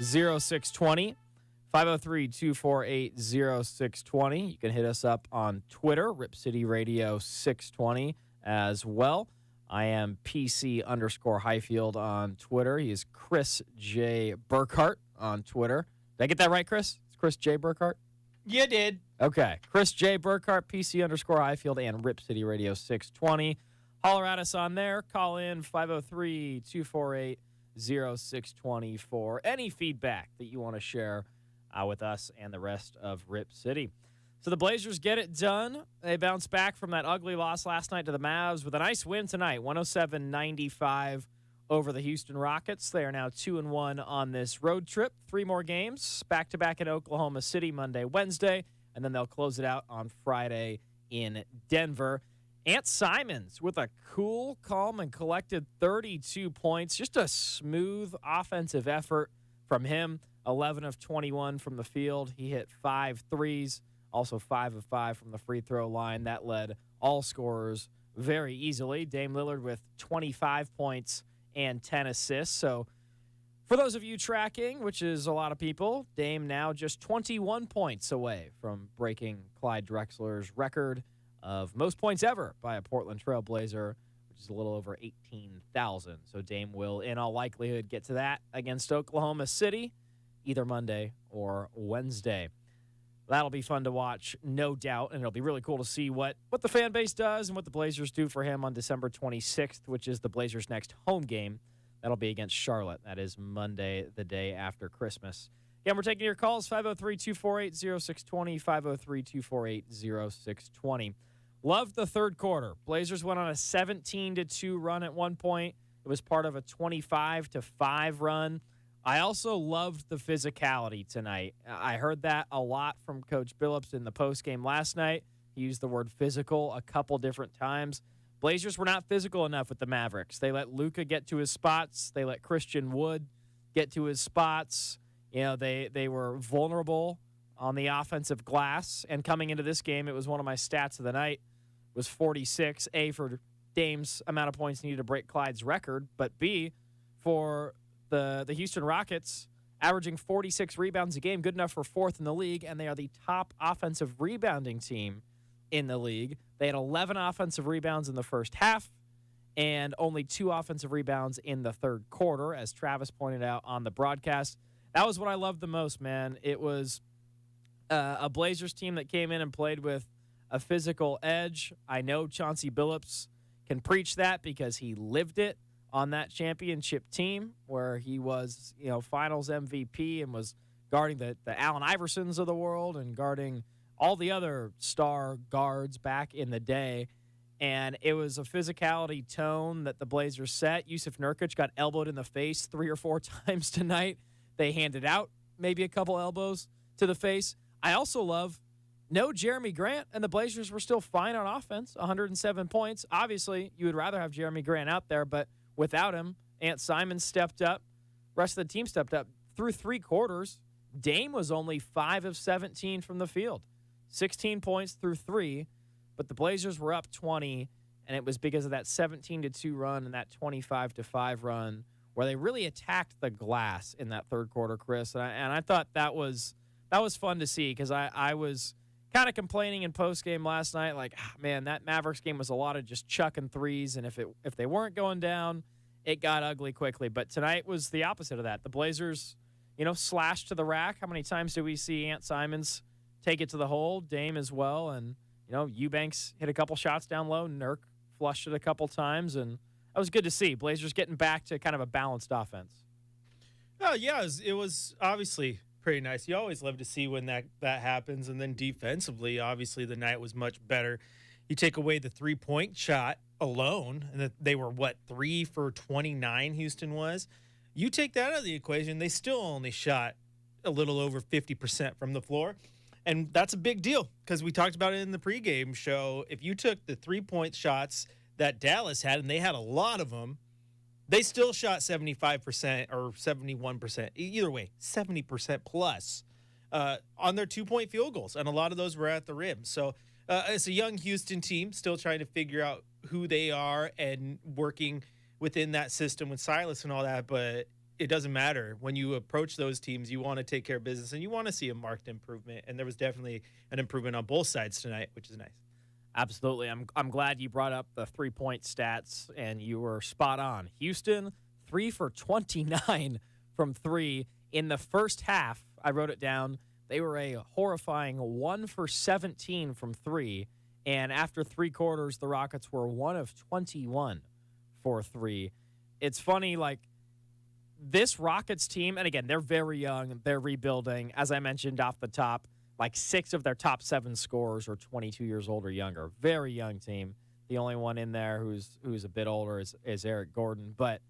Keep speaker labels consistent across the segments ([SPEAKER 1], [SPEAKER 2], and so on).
[SPEAKER 1] 0620. 503-248-0620. You can hit us up on Twitter, Rip City Radio 620 as well. I am PC_Highfield on Twitter. He is Chris J. Burkhart on Twitter. Did I get that right, Chris? It's Chris J. Burkhart?
[SPEAKER 2] You did.
[SPEAKER 1] Okay. Chris J. Burkhart, PC_Highfield, and Rip City Radio 620. Holler at us on there. Call in 503-248-0620 for any feedback that you want to share with us and the rest of Rip City. So the Blazers get it done. They bounce back from that ugly loss last night to the Mavs with a nice win tonight, 107-95 over the Houston Rockets. They are now 2-1 on this road trip. 3 more games, back-to-back in Oklahoma City, Monday, Wednesday, and then they'll close it out on Friday in Denver. Ant Simons with a cool, calm, and collected 32 points. Just a smooth offensive effort from him. 11 of 21 from the field. He hit 5 threes, also 5 of 5 from the free throw line. That led all scorers very easily. Dame Lillard with 25 points and 10 assists. So for those of you tracking, which is a lot of people, Dame now just 21 points away from breaking Clyde Drexler's record of most points ever by a Portland Trail Blazer, which is a little over 18,000. So Dame will, in all likelihood, get to that against Oklahoma City either Monday or Wednesday. That'll be fun to watch, no doubt, and it'll be really cool to see what the fan base does and what the Blazers do for him on December 26th, which is the Blazers' next home game. That'll be against Charlotte. That is Monday, the day after Christmas. Again, we're taking your calls, 503-248-0620, 503-248-0620. Loved the third quarter. Blazers went on a 17-2 run at one point. It was part of a 25-5 run. I also loved the physicality tonight. I heard that a lot from Coach Billups in the postgame last night. He used the word physical a couple different times. Blazers were not physical enough with the Mavericks. They let Luka get to his spots. They let Christian Wood get to his spots. You know, they were vulnerable on the offensive glass. And coming into this game, it was one of my stats of the night, was 46. A, for Dame's amount of points needed to break Clyde's record, but B, for the Houston Rockets, averaging 46 rebounds a game, good enough for 4th in the league, and they are the top offensive rebounding team in the league. They had 11 offensive rebounds in the first half and only 2 offensive rebounds in the third quarter, as Travis pointed out on the broadcast. That was what I loved the most, man. It was a Blazers team that came in and played with a physical edge. I know Chauncey Billups can preach that because he lived it on that championship team where he was, finals MVP and was guarding the Allen Iversons of the world and guarding all the other star guards back in the day. And it was a physicality tone that the Blazers set. Yusuf Nurkic got elbowed in the face 3 or 4 times tonight. They handed out maybe a couple elbows to the face. I also love no Jeremy Grant, and the Blazers were still fine on offense, 107 points. Obviously, you would rather have Jeremy Grant out there, but without him, Ant Simons stepped up. Rest of the team stepped up. Through 3 quarters, Dame was only 5 of 17 from the field, 16 points through 3, but the Blazers were up 20, and it was because of that 17-2 run and that 25-5 run where they really attacked the glass in that third quarter, Chris. And I thought that was fun to see because I was kind of complaining in postgame last night, like, man, that Mavericks game was a lot of just chucking threes, and if they weren't going down, it got ugly quickly. But tonight was the opposite of that. The Blazers, slashed to the rack. How many times do we see Ant Simons take it to the hole? Dame as well, and Eubanks hit a couple shots down low. Nurk flushed it a couple times, and that was good to see. Blazers getting back to kind of a balanced offense.
[SPEAKER 2] Oh yeah, it was obviously pretty nice. You always love to see when that happens. And then defensively, obviously, the night was much better. You take away the 3-point shot alone, and they were, 3 for 29 Houston was? You take that out of the equation, they still only shot a little over 50% from the floor. And that's a big deal because we talked about it in the pregame show. If you took the 3-point shots that Dallas had, and they had a lot of them, they still shot 75% or 71%. Either way, 70% plus on their 2-point field goals. And a lot of those were at the rim. So it's a young Houston team still trying to figure out who they are and working within that system with Silas and all that. But it doesn't matter. When you approach those teams, you want to take care of business and you want to see a marked improvement. And there was definitely an improvement on both sides tonight, which is nice.
[SPEAKER 1] Absolutely. I'm glad you brought up the 3-point stats, and you were spot on. Houston, 3 for 29 from 3 in the first half. I wrote it down. They were a horrifying 1 for 17 from 3. And after 3 quarters, the Rockets were 1 of 21 for 3. It's funny, like, this Rockets team, and again, they're very young. They're rebuilding. As I mentioned off the top, like 6 of their top 7 scorers are 22 years old or younger. Very young team. The only one in there who's a bit older is Eric Gordon. But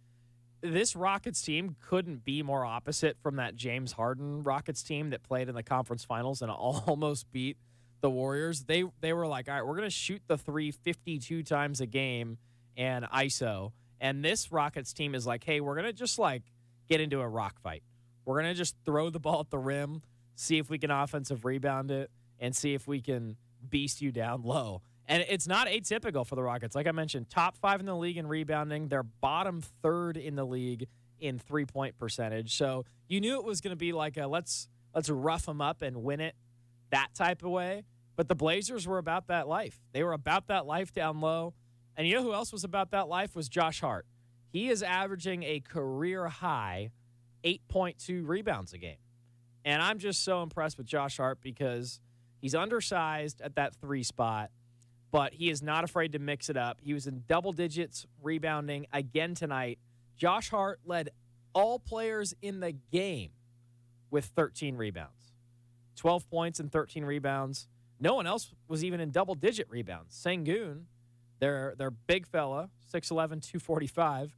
[SPEAKER 1] this Rockets team couldn't be more opposite from that James Harden Rockets team that played in the conference finals and almost beat the Warriors. They were like, all right, we're going to shoot the 3 52 times a game and ISO. And this Rockets team is like, hey, we're going to just like get into a rock fight. We're going to just throw the ball at the rim, see if we can offensive rebound it, and see if we can beast you down low. And it's not atypical for the Rockets. Like I mentioned, top 5 in the league in rebounding. They're bottom 3rd in the league in 3-point percentage. So you knew it was going to be like a let's rough them up and win it that type of way. But the Blazers were about that life. They were about that life down low. And you know who else was about that life was Josh Hart. He is averaging a career high 8.2 rebounds a game. And I'm just so impressed with Josh Hart because he's undersized at that 3 spot, but he is not afraid to mix it up. He was in double digits rebounding again tonight. Josh Hart led all players in the game with 13 rebounds. 12 points and 13 rebounds. No one else was even in double-digit rebounds. Sengun, their big fella, 6'11", 245,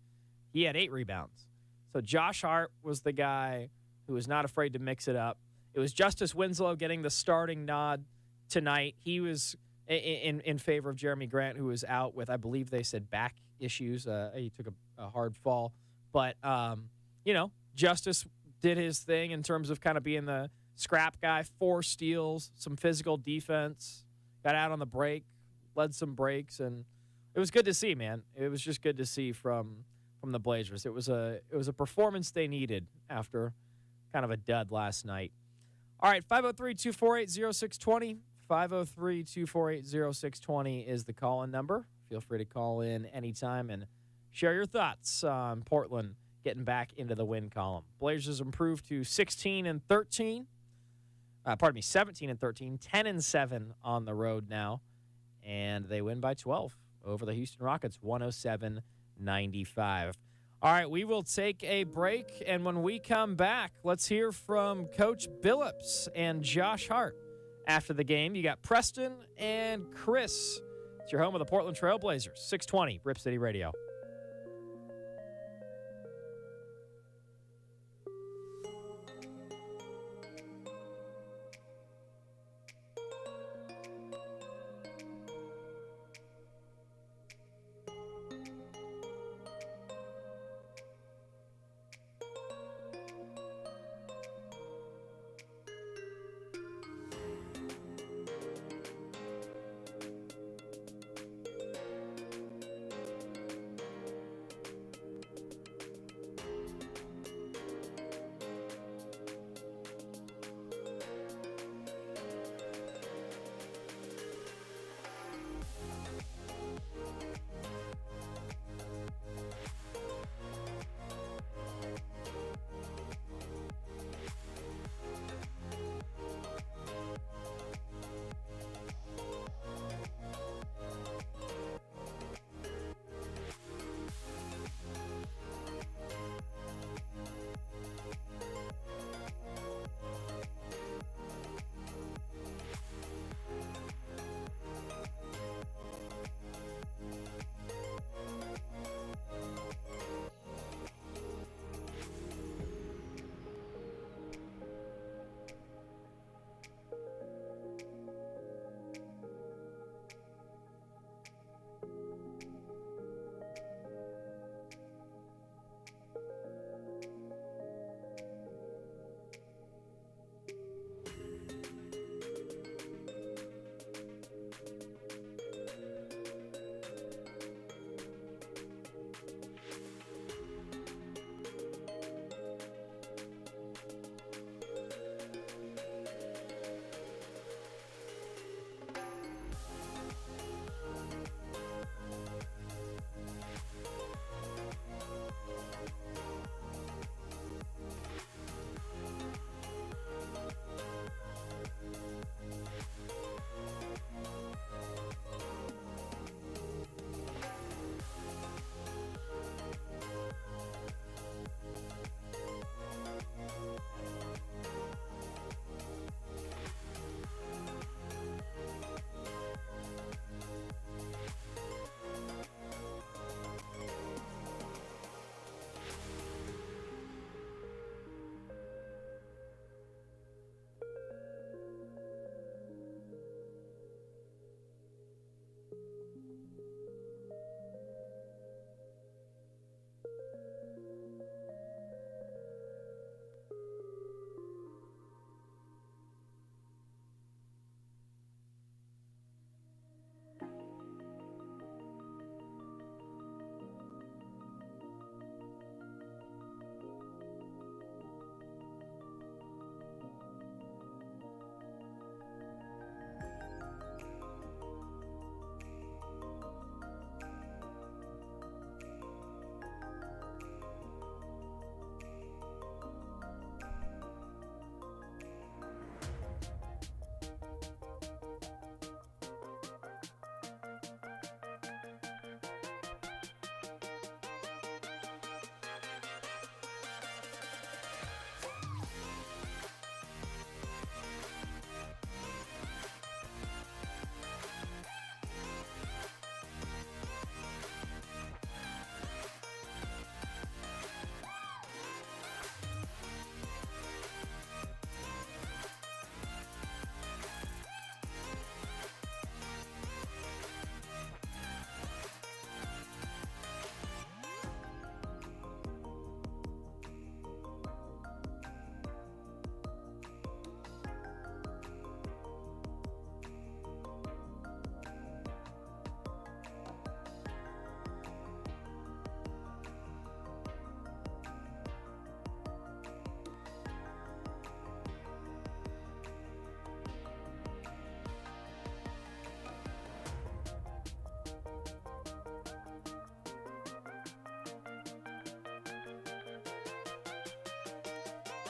[SPEAKER 1] he had 8 rebounds. So Josh Hart was the guy who was not afraid to mix it up. It was Justice Winslow getting the starting nod tonight. He was in favor of Jeremy Grant, who was out with, I believe they said, back issues. He took a hard fall. But, Justice did his thing in terms of kind of being the scrap guy, 4 steals, some physical defense, got out on the break, led some breaks, and it was good to see, man. It was just good to see from the Blazers. It was a performance they needed after kind of a dud last night. All right, 503-248-0620. 503-248-0620 is the call-in number. Feel free to call in anytime and share your thoughts on Portland getting back into the win column. Blazers improved to 17-13. 17-13, 10-7 on the road now. And they win by 12 over the Houston Rockets, 107-95. All right, we will take a break, and when we come back, let's hear from Coach Billups and Josh Hart. After the game, you got Preston and Chris. It's your home of the Portland Trail Blazers, 620 Rip City Radio.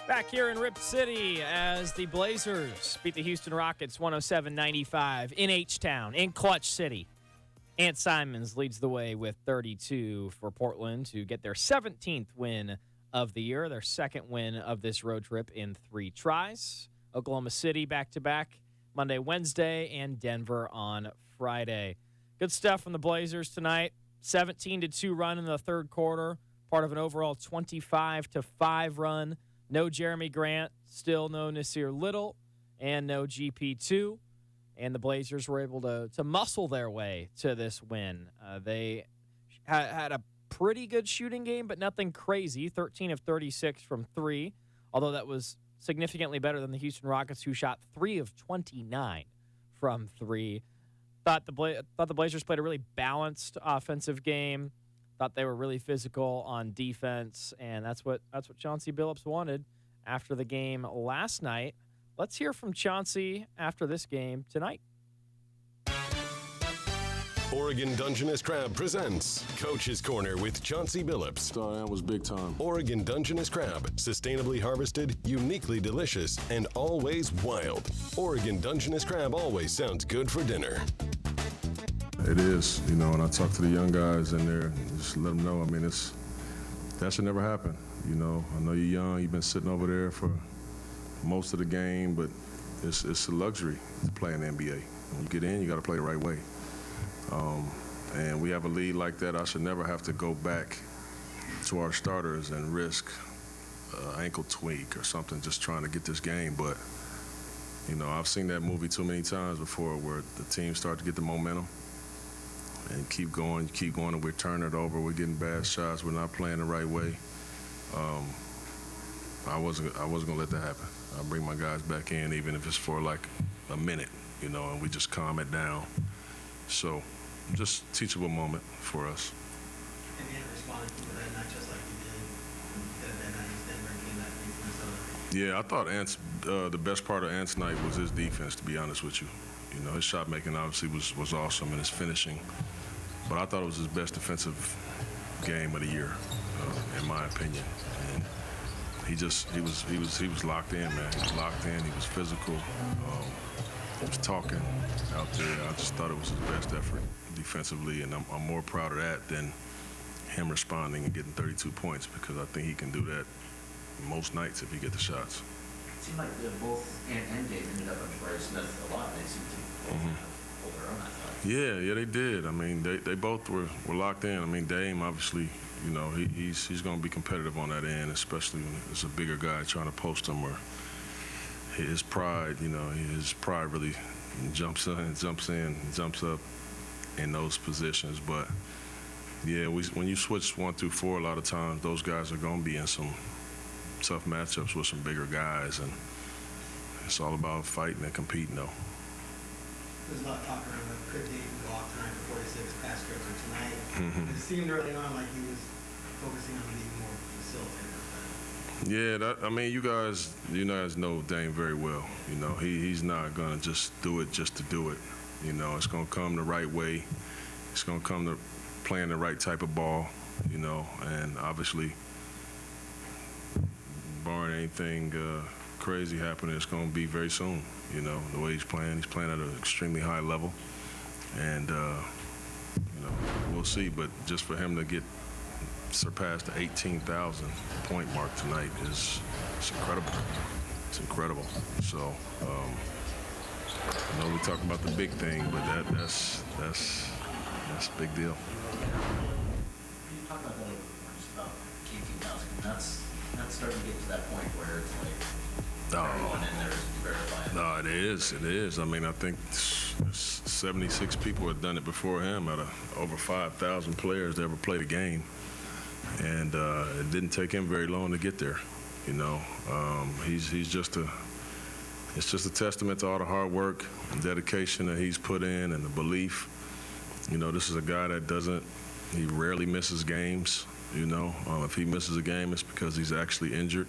[SPEAKER 1] Back here in Rip City as the Blazers beat the Houston Rockets 107-95 in H-Town, in Clutch City. Ant Simons leads the way with 32 for Portland to get their 17th win of the year, their second win of this road trip in 3 tries. Oklahoma City back-to-back Monday, Wednesday, and Denver on Friday. Good stuff from the Blazers tonight. 17-2 run in the third quarter, part of an overall 25-5 run. No Jeremy Grant, still no Nasir Little, and no GP2. And the Blazers were able to muscle their way to this win. They had a pretty good shooting game, but nothing crazy. 13 of 36 from 3, although that was significantly better than the Houston Rockets, who shot 3 of 29 from 3. Thought the Blazers played a really balanced offensive game. Thought they were really physical on defense, and that's what Chauncey Billups wanted after the game last night. Let's hear from Chauncey after this game tonight.
[SPEAKER 3] Oregon Dungeness Crab presents Coach's Corner with Chauncey Billups.
[SPEAKER 4] That was big time.
[SPEAKER 3] Oregon Dungeness Crab, sustainably harvested, uniquely delicious, and always wild. Oregon Dungeness Crab always sounds good for dinner.
[SPEAKER 4] It is, and I talk to the young guys in there, just let them know, that should never happen, I know you're young, you've been sitting over there for most of the game, but it's a luxury to play in the NBA. When you get in, you got to play the right way. And we have a lead like that. I should never have to go back to our starters and risk ankle tweak or something just trying to get this game. But, I've seen that movie too many times before where the team start to get the momentum and keep going, and we're turning it over. We're getting bad shots. We're not playing the right way. I wasn't gonna let that happen. I'll bring my guys back in, even if it's for like a minute, and we just calm it down. So, just teachable moment for us.
[SPEAKER 5] And you responded to that, not just like you did that Denver game, that defense.
[SPEAKER 4] Yeah, I thought Ant's the best part of Ant's night was his defense. To be honest with you, his shot making obviously was awesome, and his finishing. But I thought it was his best defensive game of the year, in my opinion. And he was locked in, man. He was locked in. He was physical. He was talking out there. I just thought it was his best effort defensively, and I'm more proud of that than him responding and getting 32 points, because I think he can do that most nights if he get the shots.
[SPEAKER 6] It seemed like both Ant and Dave ended up on Jabari Smith a lot. They seemed to hold their own, I thought.
[SPEAKER 4] Yeah, they did. They both were locked in. Dame, obviously, he's going to be competitive on that end, especially when it's a bigger guy trying to post him, or his pride, his pride really jumps up in those positions. But yeah, when you switch 1 through 4, a lot of times those guys are going to be in some tough matchups with some bigger guys, and it's all about fighting and competing, though.
[SPEAKER 5] There's a lot of talk around what could Dave go off tonight for 46 pass strips tonight. It seemed early on like he was focusing on being more facilitator.
[SPEAKER 4] Yeah, you guys know Dame very well. He's not gonna just do it just to do it. It's gonna come the right way. It's gonna come to playing the right type of ball. And obviously, barring anything crazy happening, it's gonna be very soon. The way he's playing at an extremely high level, and we'll see. But just for him to surpass the 18,000 point mark tonight it's incredible. It's incredible. So I know we talk about the big thing, but that's a big deal.
[SPEAKER 6] You talk about that a little bit more, just about 18,000. That's starting to get to that point where it's like everyone in there is verifying.
[SPEAKER 4] No, it is. I think 76 people have done it before him out of over 5,000 players that ever played a game. And it didn't take him very long to get there. He's just it's just a testament to all the hard work and dedication that he's put in, and the belief. This is a guy that he rarely misses games. If he misses a game, it's because he's actually injured.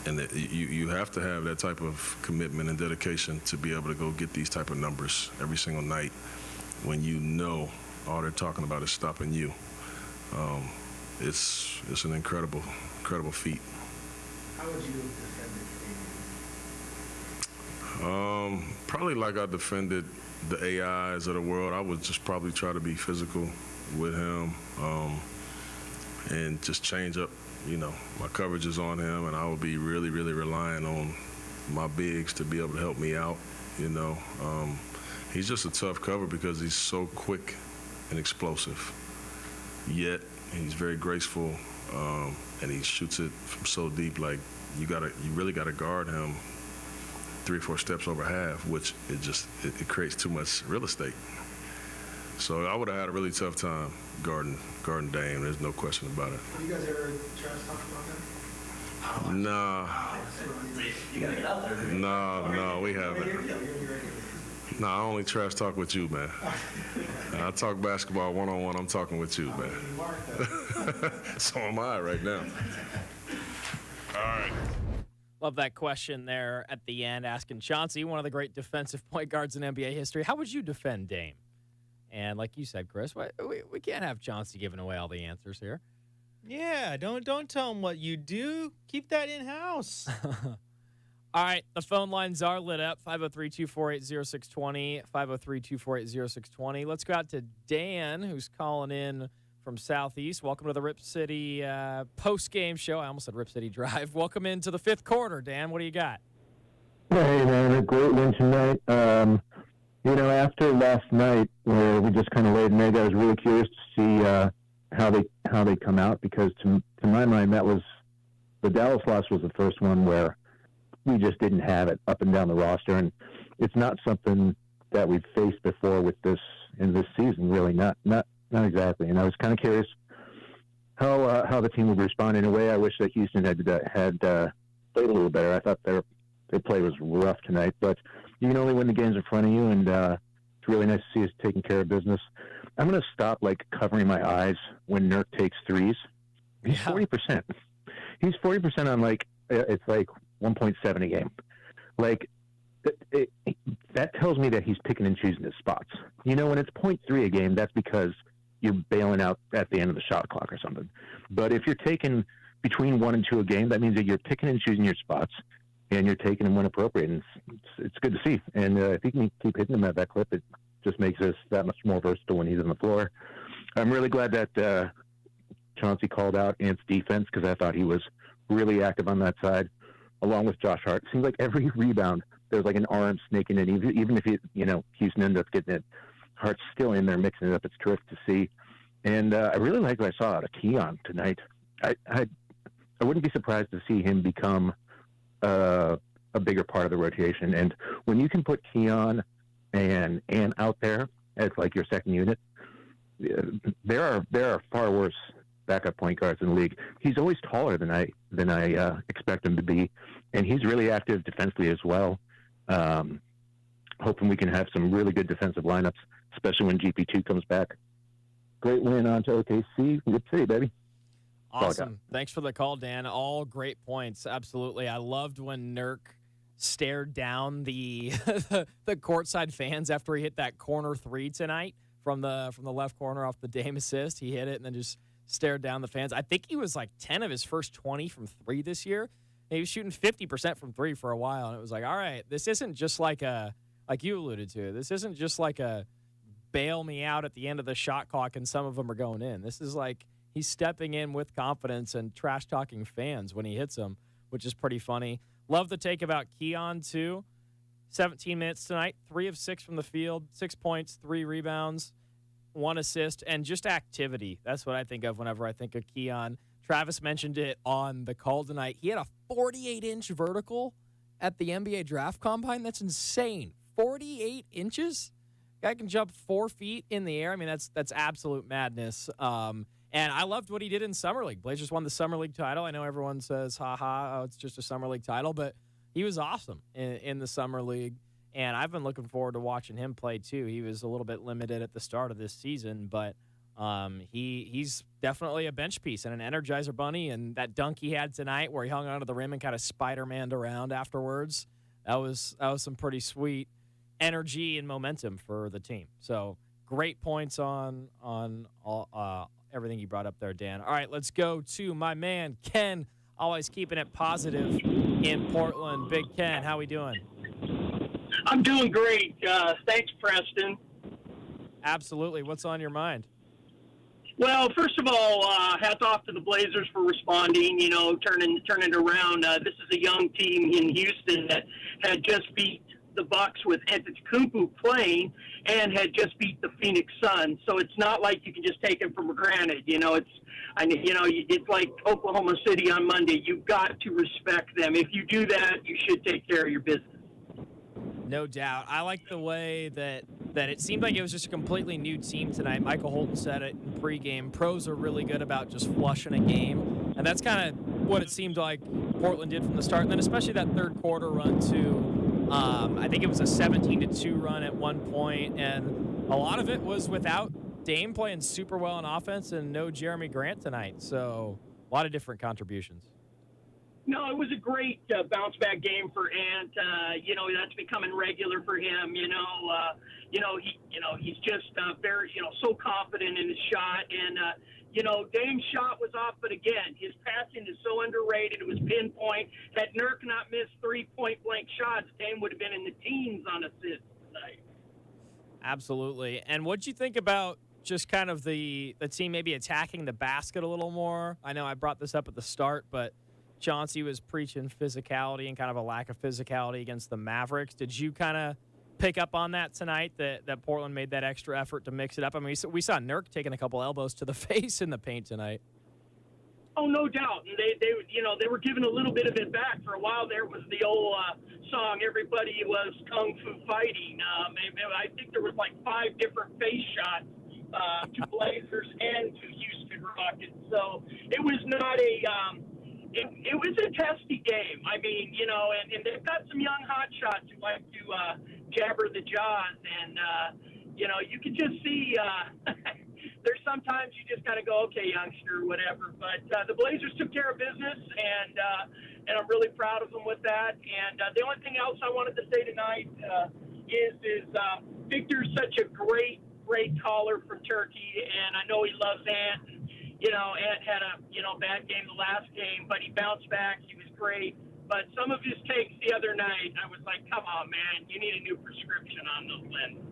[SPEAKER 4] And you have to have that type of commitment and dedication to be able to go get these type of numbers every single night when all they're talking about is stopping you. it's an incredible feat.
[SPEAKER 5] How would you have defended
[SPEAKER 4] Probably like I defended the AIs of the world. I would just probably try to be physical with him and just change up, my coverages on him, and I would be really, really relying on my bigs to be able to help me out, He's just a tough cover because he's so quick and explosive. Yet he's very graceful, and he shoots it from so deep. Like you really gotta guard him 3 or 4 steps over half, which it creates too much real estate. So I would have had a really tough time guarding Dame. There's no question about it.
[SPEAKER 5] Have you guys ever tried to talk about that?
[SPEAKER 4] Nah.
[SPEAKER 6] You gotta get out there.
[SPEAKER 4] No, we haven't. No, I only trash talk with you, man. I talk basketball one-on-one. I'm talking with you, man. So am I right now. All right.
[SPEAKER 1] Love that question there at the end, asking Chauncey, one of the great defensive point guards in NBA history, how would you defend Dame? And like you said, Chris, we can't have Chauncey giving away all the answers here.
[SPEAKER 2] Yeah, don't tell him what you do. Keep that in-house.
[SPEAKER 1] All right, the phone lines are lit up, 503-248-0620, 503-248-0620. Let's go out to Dan, who's calling in from Southeast. Welcome to the Rip City post-game show. I almost said Rip City Drive. Welcome into the 5th quarter, Dan. What do you got?
[SPEAKER 7] Hey, man, a great win tonight. After last night where we just kind of laid an egg, I was really curious to see how they come out, because to my mind, that was the Dallas loss was the first one where we just didn't have it up and down the roster, and it's not something that we've faced before with this in this season. Really, not exactly. And I was kind of curious how the team would respond. In a way, I wish that Houston had played a little better. I thought their play was rough tonight, but you can only win the games in front of you, and it's really nice to see us taking care of business. I'm going to stop covering my eyes when Nurk takes threes. He's 40%. He's 40% on it's 1.7 a game. That tells me that he's picking and choosing his spots. When it's 0.3 a game, that's because you're bailing out at the end of the shot clock or something. But if you're taking between 1 and 2 a game, that means that you're picking and choosing your spots, and you're taking them when appropriate. And it's good to see. And if he can keep hitting them at that clip, it just makes us that much more versatile when he's on the floor. I'm really glad that Chauncey called out Ant's defense, because I thought he was really active on that side, along with Josh Hart. It seems like every rebound, there's an arm snaking in. Even if Houston ends up getting it, Hart's still in there mixing it up. It's terrific to see. And I really like what I saw out of Keon tonight. I wouldn't be surprised to see him become a bigger part of the rotation. And when you can put Keon and out there as your second unit, there are far worse backup point guards in the league. He's always taller than I expect him to be, and he's really active defensively as well. Hoping we can have some really good defensive lineups, especially when GP2 comes back. Great win on to OKC. Rip City, baby.
[SPEAKER 1] Awesome. Thanks for the call, Dan. All great points. Absolutely. I loved when Nurk stared down the the courtside fans after he hit that corner 3 tonight from the left corner off the Dame assist. He hit it and then just stared down the fans. I think he was 10 of his first 20 from 3 this year. And he was shooting 50% from 3 for a while, and it was all right, this isn't just like you alluded to, this isn't just a bail me out at the end of the shot clock and some of them are going in. This is he's stepping in with confidence and trash talking fans when he hits them, which is pretty funny. Love the take about Keon too. 17 minutes tonight, 3 of 6 from the field, 6 points, 3 rebounds, 1 assist, and just activity. That's what I think of whenever I think of Keon. Travis mentioned it on the call tonight. He had a 48-inch vertical at the NBA Draft Combine. That's insane. 48 inches? Guy can jump 4 feet in the air. I mean, that's absolute madness. And I loved what he did in Summer League. Blazers won the Summer League title. I know everyone says, ha, it's just a Summer League title, but he was awesome in the Summer League. And I've been looking forward to watching him play, too. He was a little bit limited at the start of this season, but he's definitely a bench piece and an Energizer Bunny. And that dunk he had tonight where he hung onto the rim and kind of Spider-Man'd around afterwards, that was some pretty sweet energy and momentum for the team. So great points on everything you brought up there, Dan. All right, let's go to my man, Ken, always keeping it positive in Portland. Big Ken, how we doing?
[SPEAKER 8] I'm doing great. Thanks, Preston.
[SPEAKER 1] Absolutely. What's on your mind?
[SPEAKER 8] Well, first of all, hats off to the Blazers for responding, turning it around. This is a young team in Houston that had just beat the Bucks with Antetokounmpo playing and had just beat the Phoenix Suns. So it's not like you can just take it for granted. It's like Oklahoma City on Monday. You've got to respect them. If you do that, you should take care of your business.
[SPEAKER 1] No doubt. I like the way that it seemed like it was just a completely new team tonight. Michael Holton said it in pregame. Pros are really good about just flushing a game, and that's kind of what it seemed like Portland did from the start. And then especially that third quarter run too. I think it was a 17-2 run at one point, and a lot of it was without Dame playing super well on offense and no Jeremy Grant tonight. So a lot of different contributions.
[SPEAKER 8] No, it was a great bounce back game for Ant. That's becoming regular for him. He's just very, so confident in his shot. And Dame's shot was off, but again, his passing is so underrated. It was pinpoint. Had Nurk not missed 3 point-blank shots, Dame would have been in the teens on assists tonight.
[SPEAKER 1] Absolutely. And what'd you think about just kind of the team maybe attacking the basket a little more? I know I brought this up at the start, but Chauncey was preaching physicality and kind of a lack of physicality against the Mavericks. Did you kind of pick up on that tonight, that Portland made that extra effort to mix it up? I mean, we saw Nurk taking a couple elbows to the face in the paint tonight.
[SPEAKER 8] Oh, no doubt. And they were giving a little bit of it back. For a while there was the old song, everybody was kung fu fighting. I think there was like 5 different face shots to Blazers and to Houston Rockets. So it was not it was a testy game. I mean, and they've got some young hot shots who like to jabber the jaws. And, you can just see there's sometimes you just got to go, okay, youngster, whatever. But the Blazers took care of business, and I'm really proud of them with that. And the only thing else I wanted to say tonight is Victor's such a great caller from Turkey, and I know he loves Ant. Ant had a, bad game the last game, but he bounced back. He was great. But some of his takes the other night, I was like, come on, man, you need a new prescription on those lenses.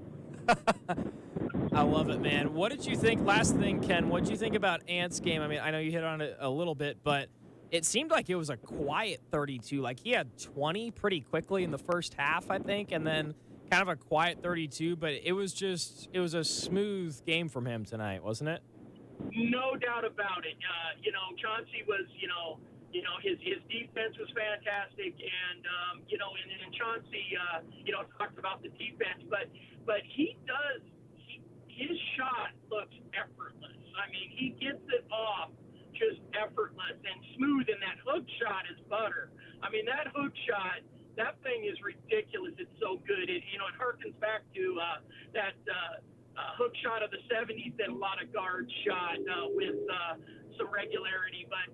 [SPEAKER 1] I love it, man. What did you think? Last thing, Ken, what did you think about Ant's game? I mean, I know you hit on it a little bit, but it seemed like it was a quiet 32. Like he had 20 pretty quickly in the first half, I think, and then kind of a quiet 32. But it was a smooth game from him tonight, wasn't it?
[SPEAKER 8] No doubt about it. Chauncey was, his defense was fantastic, and and Chauncey, talked about the defense, but his shot looks effortless. I mean, he gets it off just effortless and smooth, and that hook shot is butter. I mean, that hook shot, that thing is ridiculous. It's so good. It harkens back to that hook shot of the 70s that a lot of guards shot with some regularity. But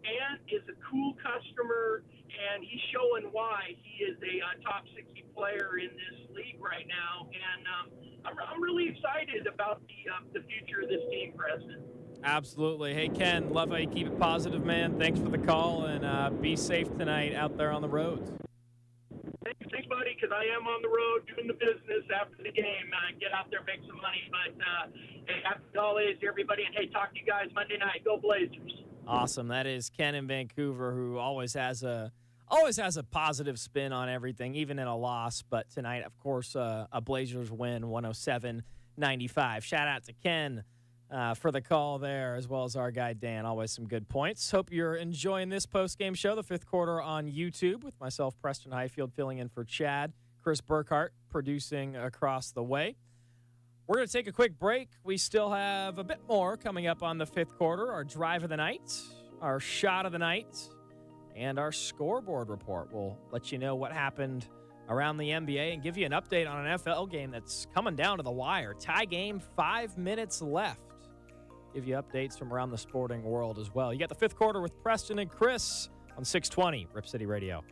[SPEAKER 8] Ant is a cool customer, and he's showing why he is a top 60 player in this league right now. And I'm really excited about the future of this team, Preston.
[SPEAKER 1] Absolutely. Hey, Ken, love how you keep it positive, man. Thanks for the call, and be safe tonight out there on the roads.
[SPEAKER 8] Thanks, buddy, because I am on the road doing the business after the game. Get out there, make some money. But, hey, happy holidays to everybody. And, hey, talk to you guys Monday night. Go Blazers.
[SPEAKER 1] Awesome. That is Ken in Vancouver, who always has a positive spin on everything, even in a loss. But tonight, of course, a Blazers win, 107-95. Shout out to Ken for the call there, as well as our guy Dan. Always some good points. Hope you're enjoying this post-game show, the fifth quarter on YouTube, with myself, Preston Highfield, filling in for Chad. Chris Burkhart producing across the way. We're going to take a quick break. We still have a bit more coming up on the fifth quarter. Our drive of the night, our shot of the night, and our scoreboard report. We'll let you know what happened around the NBA and give you an update on an NFL game that's coming down to the wire. Tie game, 5 minutes left. Give you updates from around the sporting world as well. You got the fifth quarter with Preston and Chris on 620 Rip City Radio.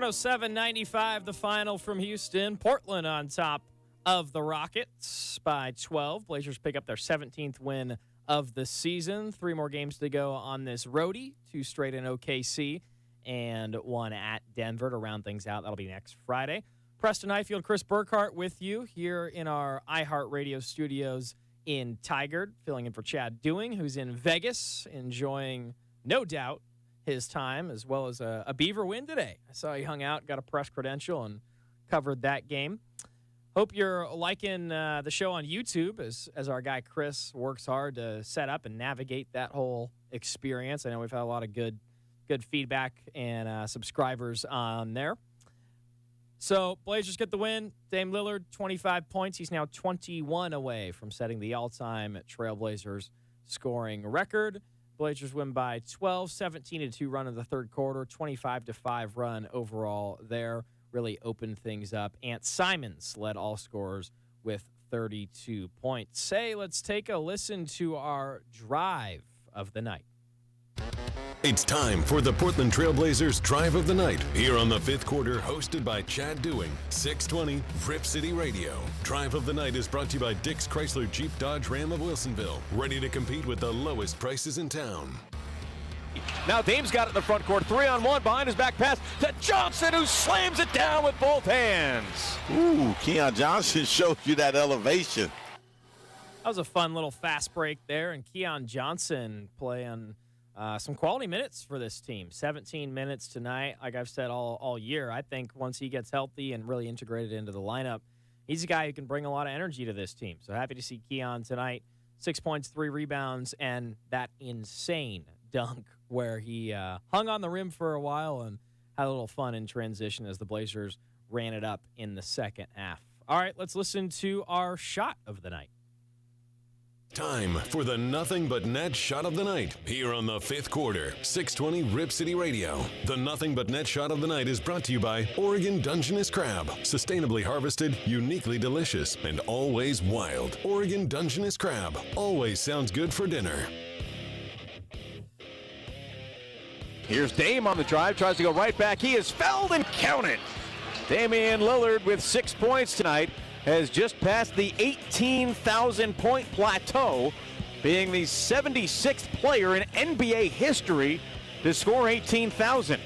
[SPEAKER 1] 107-95, the final from Houston. Portland on top of the Rockets by 12. Blazers pick up their 17th win of the season. 3 more games to go on this roadie. 2 straight in OKC and 1 at Denver to round things out. That'll be next Friday. Preston Highfield, Chris Burkhart with you here in our iHeartRadio studios in Tigard, filling in for Chad Dewing, who's in Vegas, enjoying, no doubt, his time, as well as a Beaver win today. I saw he hung out, got a press credential, and covered that game. Hope you're liking the show on YouTube as our guy Chris works hard to set up and navigate that whole experience. I know we've had a lot of good feedback and subscribers on there. So Blazers get the win. Dame Lillard, 25 points. He's now 21 away from setting the all-time Trailblazers scoring record. Blazers win by 12, 17-2 run in the third quarter, 25-5 run overall there. Really opened things up. Ant Simons led all scorers with 32 points. Say, let's take a listen to our drive of the night.
[SPEAKER 3] It's time for the Portland Trailblazers Drive of the Night, here on the fifth quarter, hosted by Chad Dewing, 620 Rip City Radio. Drive of the Night is brought to you by Dick's Chrysler Jeep Dodge Ram of Wilsonville, ready to compete with the lowest prices in town.
[SPEAKER 9] Now Dame's got it in the front court, 3-on-1 behind his back pass to Johnson, who slams it down with both hands.
[SPEAKER 10] Ooh, Keon Johnson shows you that elevation.
[SPEAKER 1] That was a fun little fast break there, and Keon Johnson playing some quality minutes for this team. 17 minutes tonight, like I've said all year. I think once he gets healthy and really integrated into the lineup, he's a guy who can bring a lot of energy to this team. So happy to see Keon tonight. 6 points, 3 rebounds, and that insane dunk where he hung on the rim for a while and had a little fun in transition as the Blazers ran it up in the second half. All right, let's listen to our shot of the night.
[SPEAKER 3] Time for the Nothing But Net Shot of the Night, here on the fifth quarter, 620 Rip City Radio. The Nothing But Net Shot of the Night is brought to you by Oregon Dungeness Crab. Sustainably harvested, uniquely delicious, and always wild. Oregon Dungeness Crab always sounds good for dinner.
[SPEAKER 9] Here's Dame on the drive, tries to go right back. He is fouled and counted. Damian Lillard with 6 points tonight has just passed the 18,000-point plateau, being the 76th player in NBA history to score 18,000.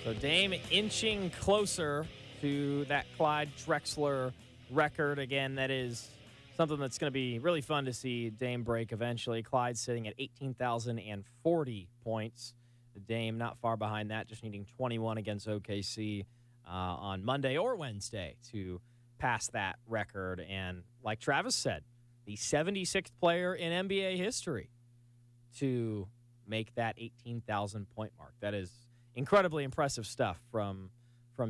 [SPEAKER 1] So Dame inching closer to that Clyde Drexler record. Again, that is something that's going to be really fun to see Dame break eventually. Clyde sitting at 18,040 points. The Dame not far behind that, just needing 21 against OKC on Monday or Wednesday to pass that record. And like Travis said, the 76th player in NBA history to make that 18,000-point mark. That is incredibly impressive stuff from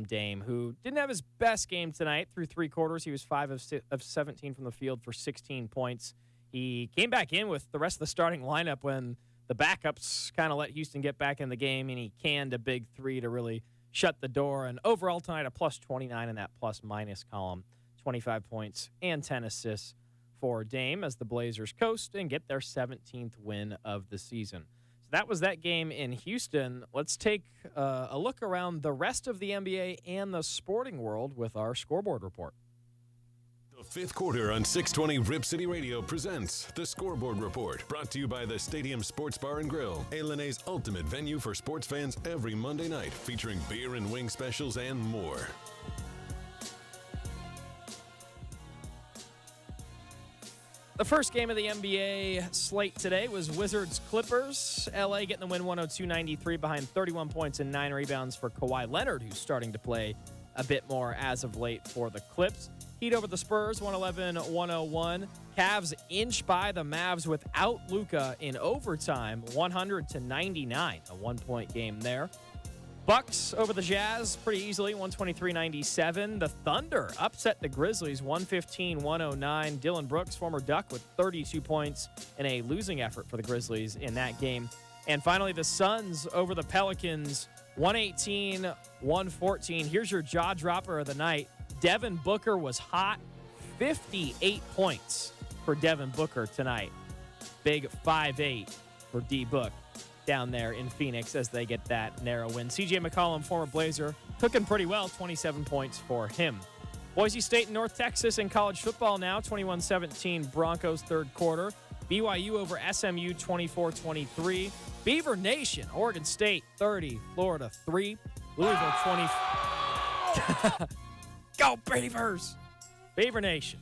[SPEAKER 1] Dame, who didn't have his best game tonight. Through 3 quarters, he was 5 of 17 from the field for 16 points. He came back in with the rest of the starting lineup when the backups kind of let Houston get back in the game, and he canned a big 3 to really shut the door. And overall tonight, a plus 29 in that plus-minus column, 25 points and 10 assists for Dame as the Blazers coast and get their 17th win of the season. So that was that game in Houston. Let's take a look around the rest of the NBA and the sporting world with our scoreboard report.
[SPEAKER 3] The fifth quarter on 620 Rip City Radio presents the Scoreboard Report, brought to you by the Stadium Sports Bar and Grill, A-Lene's ultimate venue for sports fans every Monday night, featuring beer and wing specials and more.
[SPEAKER 1] The first game of the NBA slate today was Wizards-Clippers. LA getting the win 102-93 behind 31 points and 9 rebounds for Kawhi Leonard, who's starting to play a bit more as of late for the Clips. Heat over the Spurs, 111-101. Cavs inch by the Mavs without Luka in overtime, 100-99, a 1-point game there. Bucks over the Jazz pretty easily, 123-97. The Thunder upset the Grizzlies, 115-109. Dylan Brooks, former Duck, with 32 points in a losing effort for the Grizzlies in that game. And finally, the Suns over the Pelicans, 118-114. Here's your jaw dropper of the night. Devin Booker was hot, 58 points for Devin Booker tonight. Big 5'8" for D-Book. down there in Phoenix as they get that narrow win. C.J. McCollum, former Blazer, cooking pretty well, 27 points for him. Boise State and North Texas in college football now, 21-17 Broncos third quarter. BYU over SMU 24-23. Beaver Nation, Oregon State 30, Florida 3. Louisville 20. Go Beavers! Beaver Nation.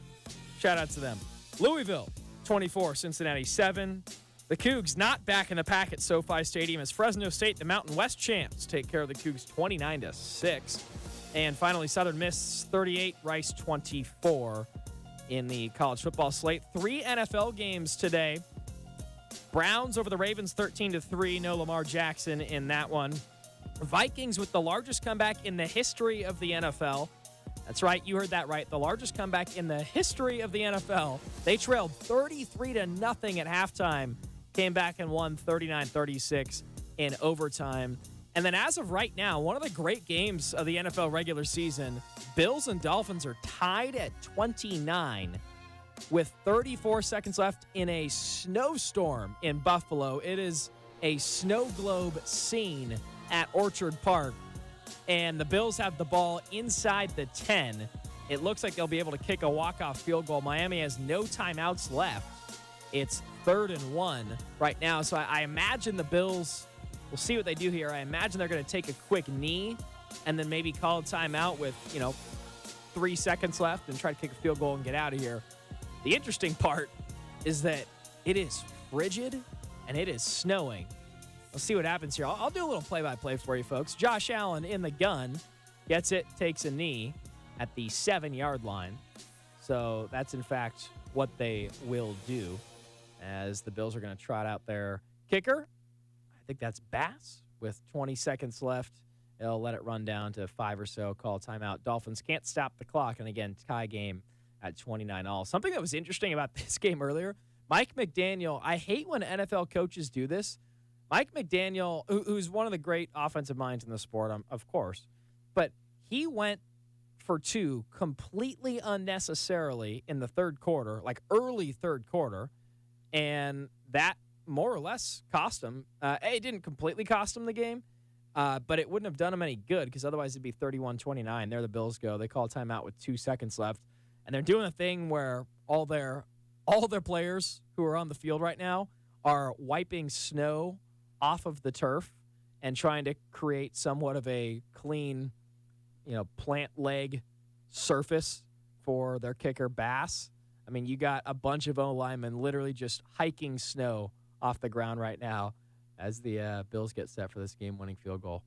[SPEAKER 1] Shout out to them. Louisville 24, Cincinnati 7. The Cougs not back in the pack at SoFi Stadium as Fresno State, the Mountain West champs, take care of the Cougs 29-6. And finally, Southern Miss 38, Rice 24 in the college football slate. 3 NFL games today. Browns over the Ravens 13-3. No Lamar Jackson in that one. Vikings with the largest comeback in the history of the NFL. That's right, you heard that right. The largest comeback in the history of the NFL. They trailed 33-0 at halftime. Came back and won 39-36 in overtime. And then as of right now, one of the great games of the NFL regular season, Bills and Dolphins are tied at 29 with 34 seconds left in a snowstorm in Buffalo. It is a snow globe scene at Orchard Park. And the Bills have the ball inside the 10. It looks like they'll be able to kick a walk-off field goal. Miami has no timeouts left. It's 3rd and 1 right now. So I imagine the Bills... We'll see what they do here. I imagine they're going to take a quick knee and then maybe call a timeout with, 3 seconds left and try to kick a field goal and get out of here. The interesting part is that it is frigid and it is snowing. Let's see what happens here. I'll do a little play-by-play for you folks. Josh Allen in the gun, gets it, takes a knee at the 7-yard line. So that's, in fact, what they will do as the Bills are going to trot out their kicker. I think that's Bass with 20 seconds left. They'll let it run down to 5 or so, call timeout. Dolphins can't stop the clock, and again, tie game at 29-all. Something that was interesting about this game earlier, Mike McDaniel, I hate when NFL coaches do this. Mike McDaniel, who's one of the great offensive minds in the sport, of course, but he went for 2 completely unnecessarily in the third quarter, like early third quarter, and that more or less cost him. It didn't completely cost him the game, but it wouldn't have done him any good because otherwise it'd be 31-29. There the Bills go. They call timeout with 2 seconds left, and they're doing a thing where all their players who are on the field right now are wiping snow off of the turf and trying to create somewhat of a clean, plant leg surface for their kicker Bass. I mean, you got a bunch of O-linemen literally just hiking snow off the ground right now as the Bills get set for this game-winning field goal.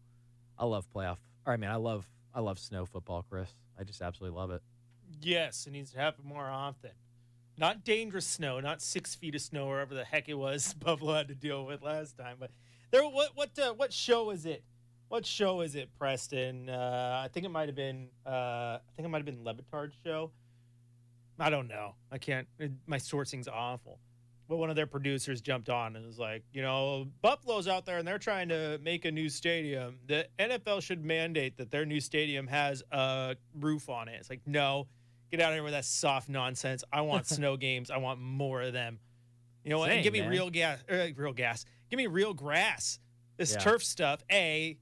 [SPEAKER 1] I love I love snow football, Chris. I just absolutely love it.
[SPEAKER 2] Yes, it needs to happen more often. Not dangerous snow, not 6 feet of snow, wherever the heck it was Buffalo had to deal with last time. But what show is it? What show is it, Preston? I think it might have been Levitard's show. I don't know. I can't. My sourcing's awful. But one of their producers jumped on and was like, Buffalo's out there and they're trying to make a new stadium. The NFL should mandate that their new stadium has a roof on it. It's like, no, get out of here with that soft nonsense. I want snow games. I want more of them. You know what? And give me real gas. Give me real grass. This turf stuff, it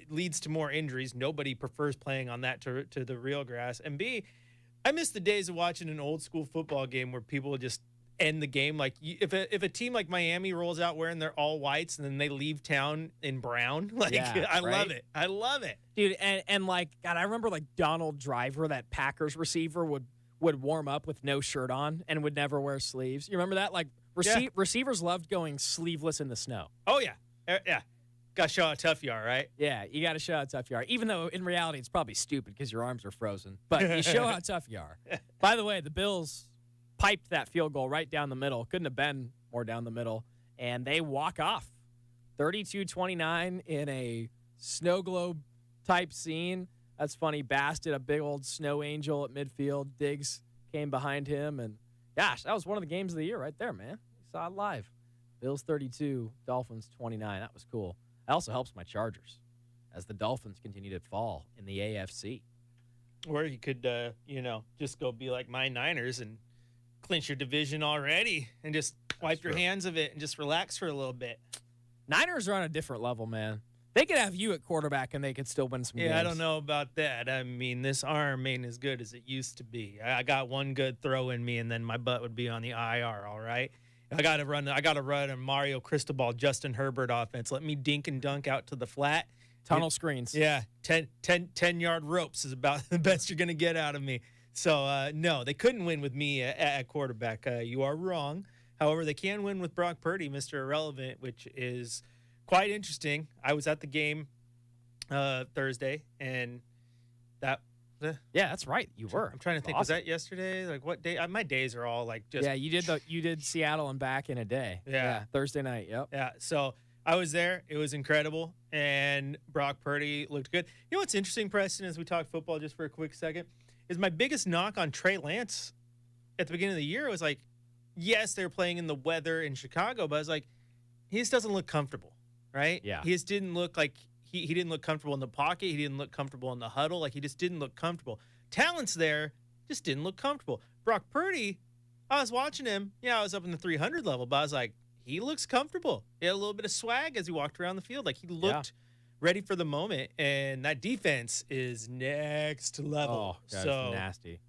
[SPEAKER 2] leads to more injuries. Nobody prefers playing on that to the real grass. And B, I miss the days of watching an old school football game where people would just end the game. Like if a team like Miami rolls out wearing their all whites and then they leave town in brown, I love it. I love it,
[SPEAKER 1] dude. And like, God, I remember like Donald Driver, that Packers receiver, would warm up with no shirt on and would never wear sleeves. You remember that? Like receivers loved going sleeveless in the snow.
[SPEAKER 2] Oh yeah. Got to show how tough you are, right?
[SPEAKER 1] Yeah, you got to show how tough you are. Even though in reality it's probably stupid because your arms are frozen. But you show how tough you are. By the way, the Bills piped that field goal right down the middle. Couldn't have been more down the middle. And they walk off 32-29 in a snow globe type scene. That's funny. Bass did a big old snow angel at midfield. Diggs came behind him. And gosh, that was one of the games of the year right there, man. You saw it live. Bills 32, Dolphins 29. That was cool. It also helps my Chargers as the Dolphins continue to fall in the AFC.
[SPEAKER 2] Or you could, just go be like my Niners and clinch your division already and just wipe your hands of it and just relax for a little bit.
[SPEAKER 1] Niners are on a different level, man. They could have you at quarterback and they could still win some games.
[SPEAKER 2] Yeah, I don't know about that. I mean, this arm ain't as good as it used to be. I got one good throw in me, and then my butt would be on the IR, all right? I got to run a Mario Cristobal, Justin Herbert offense. Let me dink and dunk out to the flat.
[SPEAKER 1] Tunnel screens.
[SPEAKER 2] Yeah, 10-yard ropes is about the best you're going to get out of me. So, no, they couldn't win with me at quarterback. You are wrong. However, they can win with Brock Purdy, Mr. Irrelevant, which is quite interesting. I was at the game Thursday, and that
[SPEAKER 1] yeah, that's right. You were.
[SPEAKER 2] I'm trying to think.
[SPEAKER 1] Awesome.
[SPEAKER 2] Was that yesterday? Like what day? My days are all like just.
[SPEAKER 1] Yeah, you did Seattle and back in a day.
[SPEAKER 2] Yeah.
[SPEAKER 1] Thursday night. Yep.
[SPEAKER 2] Yeah. So I was there. It was incredible, and Brock Purdy looked good. You know what's interesting, Preston, as we talk football just for a quick second, is my biggest knock on Trey Lance at the beginning of the year was like, yes, they were playing in the weather in Chicago, but I was like, he just doesn't look comfortable, right?
[SPEAKER 1] Yeah.
[SPEAKER 2] He just didn't look like he didn't look comfortable in the pocket. He didn't look comfortable in the huddle. Like, he just didn't look comfortable. Talent's there, just didn't look comfortable. Brock Purdy, I was watching him. Yeah, I was up in the 300 level, but I was like, he looks comfortable. He had a little bit of swag as he walked around the field. Like, he looked ready for the moment, and that defense is next level.
[SPEAKER 1] Oh, God,
[SPEAKER 2] so
[SPEAKER 1] it's nasty.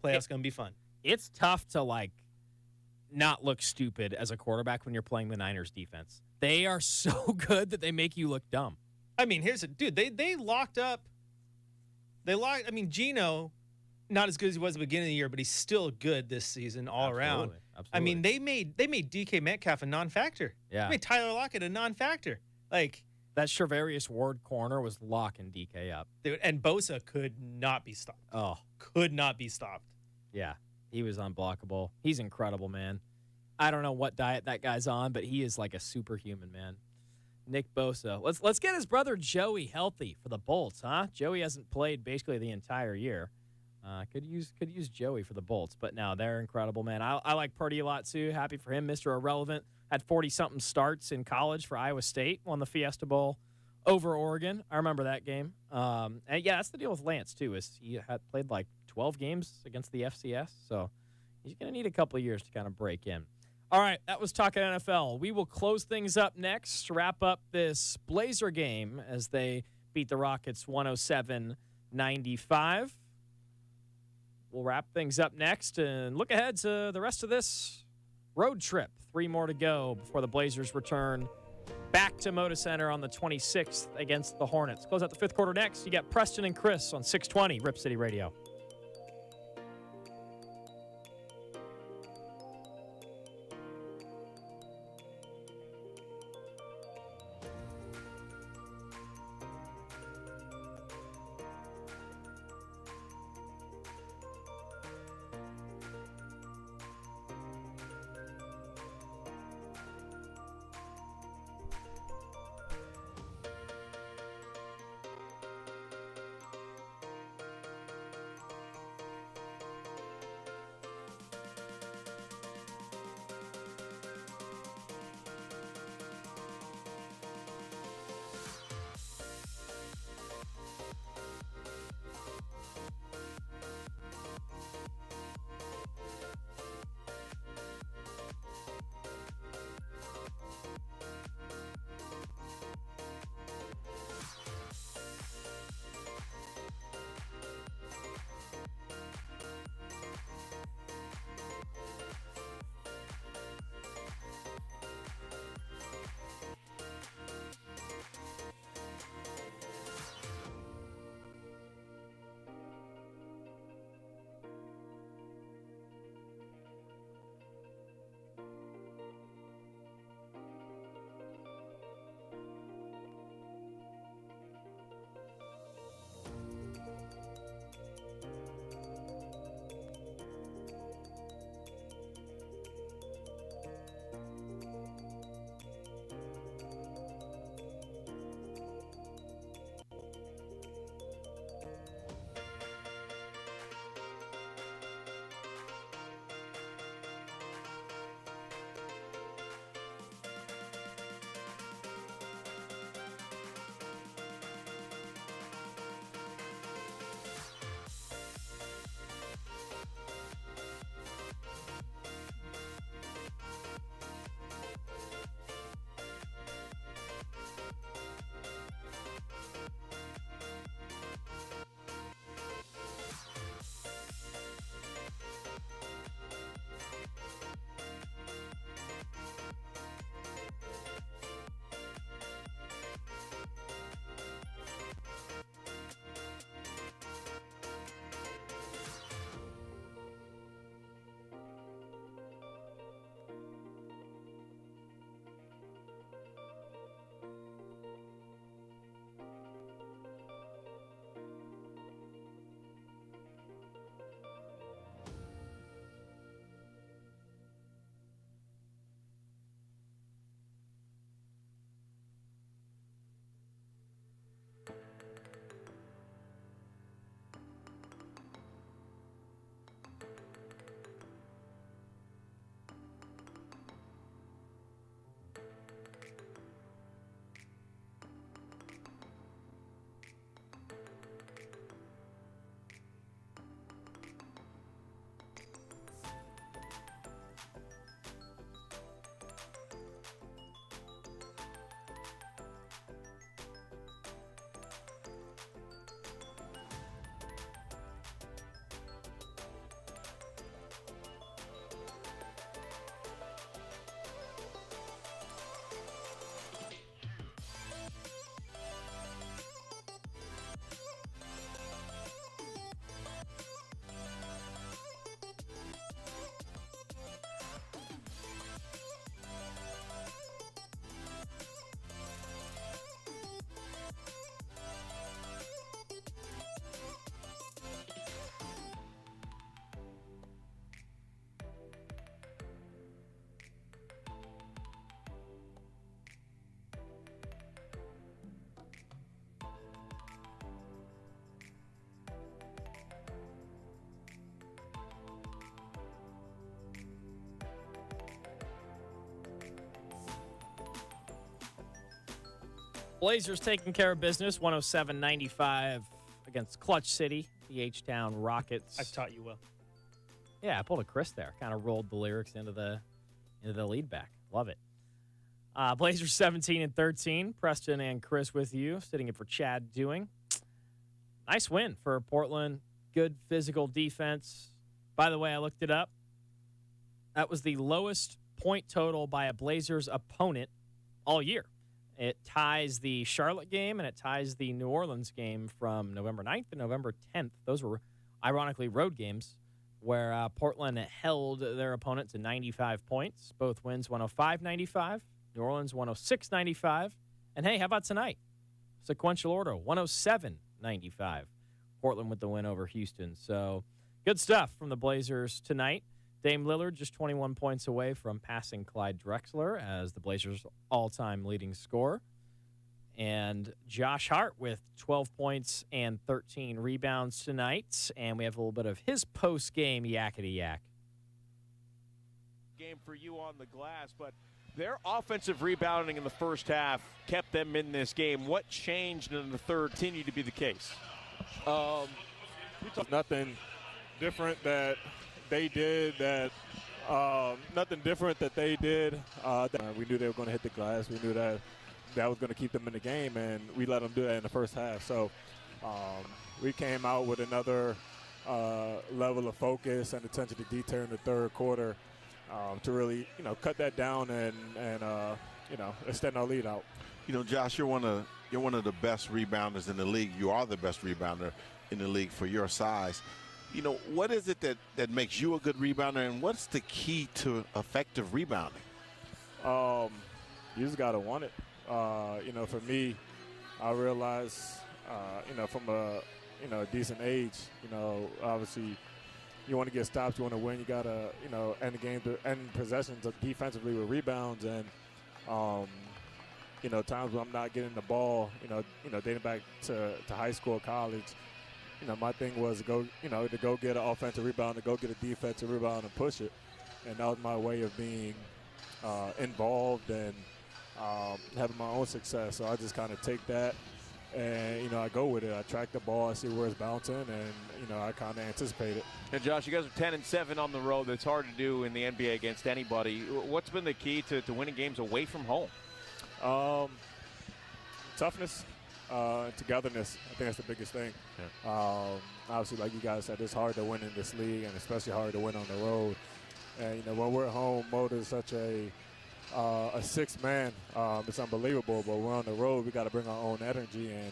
[SPEAKER 2] Playoffs going to be fun.
[SPEAKER 1] It's tough to, like, not look stupid as a quarterback when you're playing the Niners defense. They are so good that they make you look dumb.
[SPEAKER 2] I mean, they locked up. I mean, Geno, not as good as he was at the beginning of the year, but he's still good this season all around.
[SPEAKER 1] Absolutely.
[SPEAKER 2] I mean, they made DK Metcalf a non-factor.
[SPEAKER 1] Yeah.
[SPEAKER 2] They made Tyler Lockett a non-factor. Like,
[SPEAKER 1] that Charvarius Ward corner was locking DK up.
[SPEAKER 2] dude, and Bosa could not be stopped.
[SPEAKER 1] Oh,
[SPEAKER 2] Could not be stopped.
[SPEAKER 1] yeah. He was unblockable. He's incredible, man. I don't know what diet that guy's on, but he is like a superhuman, man. Nick Bosa. Let's get his brother Joey healthy for the Bolts, huh? Joey hasn't played basically the entire year. Could use Joey for the Bolts, but no, they're incredible, man. I like Purdy a lot too. Happy for him, Mr. Irrelevant. Had 40-something starts in college for Iowa State. Won the Fiesta Bowl over Oregon. I remember that game. And yeah, that's the deal with Lance too. Is he had played like 12 games against the FCS, so he's gonna need a couple of years to kind of break in. All right, that was Talking NFL. We will close things up next, wrap up this Blazer game as they beat the Rockets 107-95. We'll wrap things up next and look ahead to the rest of this road trip. 3 more to go before the Blazers return back to Moda Center on the 26th against the Hornets. Close out the 5th quarter next. You got Preston and Chris on 620 Rip City Radio. Blazers taking care of business, 107-95 against Clutch City, the H-Town Rockets.
[SPEAKER 2] I've taught you well.
[SPEAKER 1] Yeah, I pulled a Chris there. Kind of rolled the lyrics into the lead back. Love it. Blazers 17-13. Preston and Chris with you, sitting in for Chad Doing. Nice win for Portland. Good physical defense. By the way, I looked it up. That was the lowest point total by a Blazers opponent all year. It ties the Charlotte game and it ties the New Orleans game from November 9th and November 10th. Those were, ironically, road games where Portland held their opponent to 95 points. Both wins 105-95, New Orleans 106-95. And hey, how about tonight? Sequential order, 107-95. Portland with the win over Houston. So good stuff from the Blazers tonight. Dame Lillard just 21 points away from passing Clyde Drexler as the Blazers' all-time leading scorer. And Josh Hart with 12 points and 13 rebounds tonight. And we have a little bit of his post-game yakety-yak.
[SPEAKER 9] Game for you on the glass, but their offensive rebounding in the first half kept them in this game. What changed in the third continued to be the case?
[SPEAKER 11] Nothing different that they did nothing different that they did. We knew they were going to hit the glass. We knew that was going to keep them in the game, and we let them do that in the first half. So we came out with another level of focus and attention to detail in the third quarter to really, cut that down and extend our lead out.
[SPEAKER 10] Josh, you're one of the best rebounders in the league. You are the best rebounder in the league for your size. What is it that makes you a good rebounder, and what's the key to effective rebounding?
[SPEAKER 11] You just got to want it. For me, I realize, from a decent age, obviously you want to get stops, you want to win, you got to, end the game, end possessions defensively with rebounds. And, times when I'm not getting the ball, dating back to high school, college, my thing was to go get an offensive rebound, to go get a defensive rebound and push it. And that was my way of being involved and having my own success. So I just kind of take that and, I go with it. I track the ball, I see where it's bouncing, and, I kind of anticipate it.
[SPEAKER 9] And, Josh, you guys are 10-7 on the road. That's hard to do in the NBA against anybody. What's been the key to winning games away from home?
[SPEAKER 11] Toughness. Togetherness, I think that's the biggest thing.
[SPEAKER 9] Yeah.
[SPEAKER 11] Obviously, like you guys said, it's hard to win in this league, and especially hard to win on the road. And when we're at home, Motor is such a sixth man. It's unbelievable. But we're on the road, we got to bring our own energy, and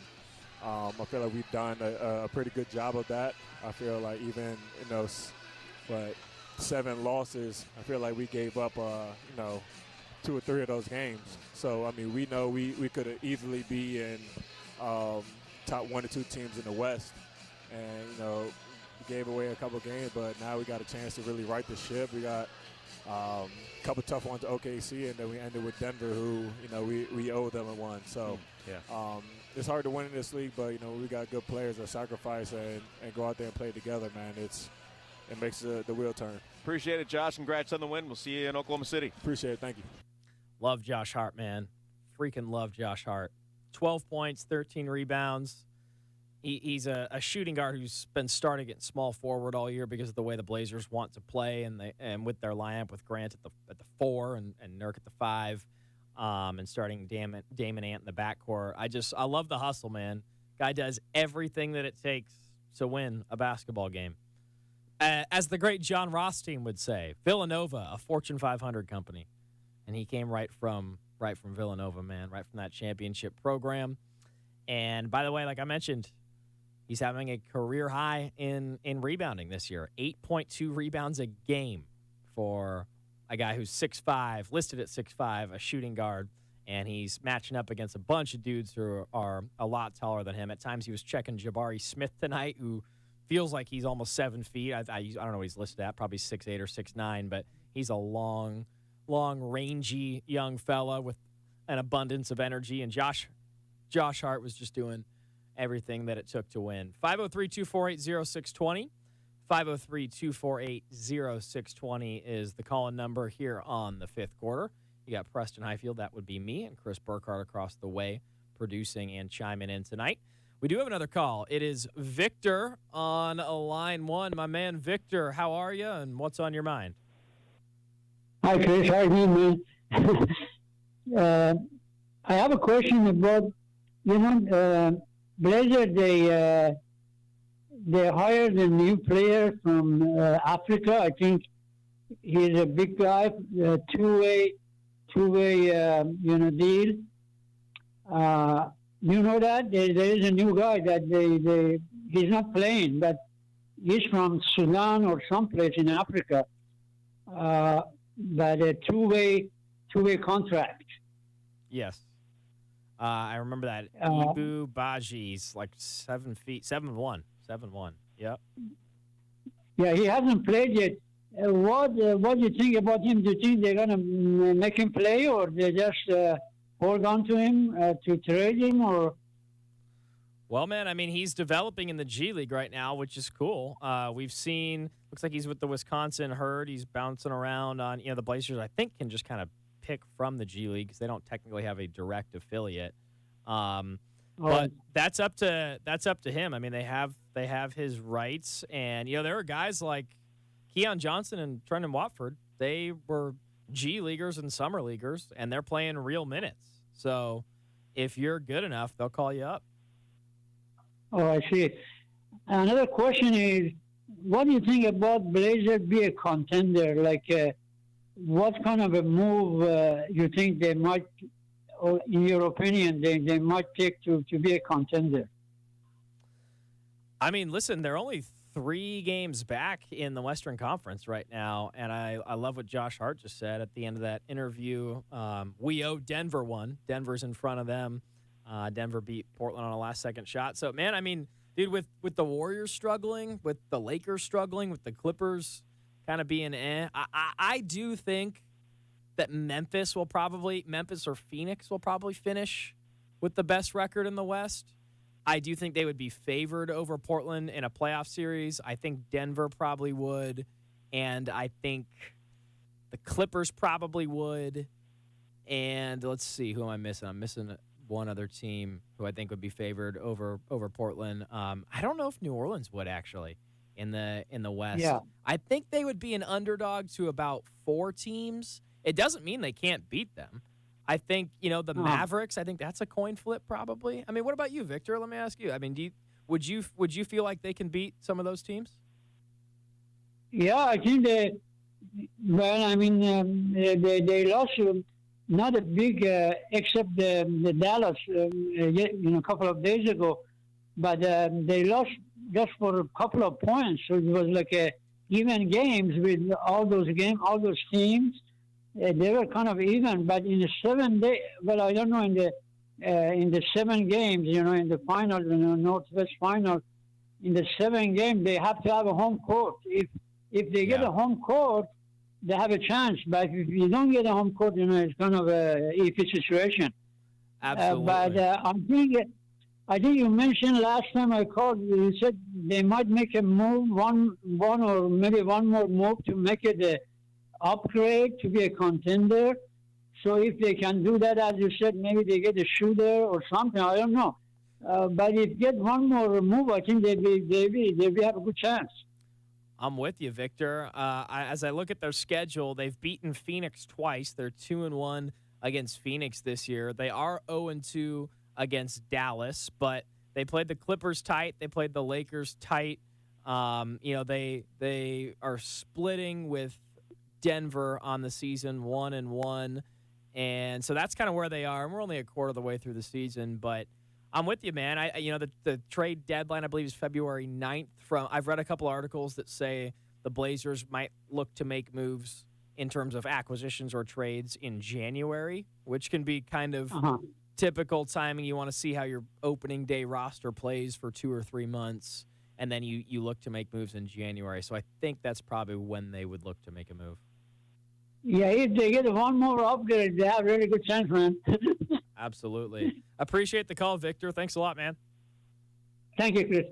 [SPEAKER 11] I feel like we've done a pretty good job of that. I feel like even in those 7 losses, I feel like we gave up 2 or 3 of those games. So we know we could easily be in top 1 or 2 teams in the West, and we gave away a couple games, but now we got a chance to really right the ship. We got a couple tough ones to OKC, and then we ended with Denver, who we owe them a one. So it's hard to win in this league, but we got good players that sacrifice and go out there and play together. Man, it makes the wheel turn.
[SPEAKER 9] Appreciate it, Josh. Congrats on the win. We'll see you in Oklahoma City.
[SPEAKER 11] Appreciate it. Thank you.
[SPEAKER 1] Love Josh Hart, man. Freaking love Josh Hart. 12 points, 13 rebounds. He's a shooting guard who's been starting at small forward all year because of the way the Blazers want to play, and with their lineup with Grant at the 4 and Nurk at the 5, and starting Damon Ant in the backcourt. I love the hustle, man. Guy does everything that it takes to win a basketball game. As the great John Rothstein would say, Villanova, a Fortune 500 company, and he came right from Villanova, man, right from that championship program. And by the way, like I mentioned, he's having a career high in rebounding this year. 8.2 rebounds a game for a guy who's 6'5", listed at 6'5", a shooting guard, and he's matching up against a bunch of dudes who are a lot taller than him. At times he was checking Jabari Smith tonight, who feels like he's almost 7 feet. I don't know what he's listed at, probably 6'8" or 6'9", but he's a long, rangy young fella with an abundance of energy. And Josh Hart was just doing everything that it took to win. 503-248-0620. 503-248-0620 is the call-in number here on the fifth quarter. You got Preston Highfield, that would be me, and Chris Burkhardt across the way producing and chiming in tonight. We do have another call. It is Victor on line 1. My man, Victor, how are you, and what's on your mind?
[SPEAKER 12] Hi, Chris. How are you, man? I have a question about, Blazer, they hired a new player from Africa. I think he's a big guy, two-way, deal. You know that there is a new guy that he's not playing, but he's from Sudan or someplace in Africa. But a two-way contract.
[SPEAKER 1] Yes. I remember that. Ibu Baji's like 7 feet, 7'1". Yep.
[SPEAKER 12] Yeah, he hasn't played yet. What do you think about him? Do you think they're going to make him play, or they just hold on to him to trade him? Or?
[SPEAKER 1] Well, man, I mean, he's developing in the G League right now, which is cool. We've seen, looks like he's with the Wisconsin Herd. He's bouncing around on, the Blazers, I think, can just kind of pick from the G League because they don't technically have a direct affiliate. But that's up to him. I mean, they have his rights, and there are guys like Keon Johnson and Trendon Watford. They were G leaguers and summer leaguers, and they're playing real minutes. So if you're good enough, they'll call you up.
[SPEAKER 12] Oh, I see. Another question is, what do you think about Blazer be a contender? Like, what kind of a move you think they might, or in your opinion, they might take to be a contender?
[SPEAKER 1] I mean, listen, they're only 3 games back in the Western Conference right now, and I love what Josh Hart just said at the end of that interview. We owe Denver one. Denver's in front of them. Denver beat Portland on a last-second shot. So, man, I mean, dude, with the Warriors struggling, with the Lakers struggling, with the Clippers kind of being I do think that Memphis or Phoenix will probably finish with the best record in the West. I do think they would be favored over Portland in a playoff series. I think Denver probably would, and I think the Clippers probably would. And let's see, who am I missing? I'm missing one other team who I think would be favored over Portland. I don't know if New Orleans would actually in the West.
[SPEAKER 12] Yeah.
[SPEAKER 1] I think they would be an underdog to about 4 teams. It doesn't mean they can't beat them. I think, the Mavericks, I think that's a coin flip probably. I mean, what about you, Victor? Let me ask you. I mean, would you feel like they can beat some of those teams?
[SPEAKER 12] Yeah, I think they lost not a big, except the Dallas, a couple of days ago, but they lost just for a couple of points. So it was like even games with all those teams. They were kind of even, but in the 7 days, well, I don't know, in the 7 games, in the final, in the Northwest final, in the 7 games, they have to have a home court. If they get a home court, they have a chance. But if you don't get a home court, it's kind of a iffy situation.
[SPEAKER 1] Absolutely.
[SPEAKER 12] But I think you mentioned last time I called, you said they might make a move, one or maybe one more move to make it a upgrade to be a contender. So if they can do that, as you said, maybe they get a shooter or something. I don't know. But if get one more move, I think they have a good chance.
[SPEAKER 1] I'm with you, Victor. As I look at their schedule, they've beaten Phoenix twice. They're 2-1 against Phoenix this year. They are 0-2 against Dallas, but they played the Clippers tight. They played the Lakers tight. They are splitting with Denver on the season, 1-1, and so that's kind of where they are. And we're only a quarter of the way through the season, but I'm with you, man. The trade deadline I believe is February 9th. I've read a couple articles that say the Blazers might look to make moves in terms of acquisitions or trades in January, which can be kind of typical timing. You want to see how your opening day roster plays for 2 or 3 months, and then you look to make moves in January. So I think that's probably when they would look to make a move.
[SPEAKER 12] Yeah, if they get one more upgrade, they have a really good chance, man.
[SPEAKER 1] Absolutely. Appreciate the call, Victor. Thanks a lot, man.
[SPEAKER 12] Thank you, Chris.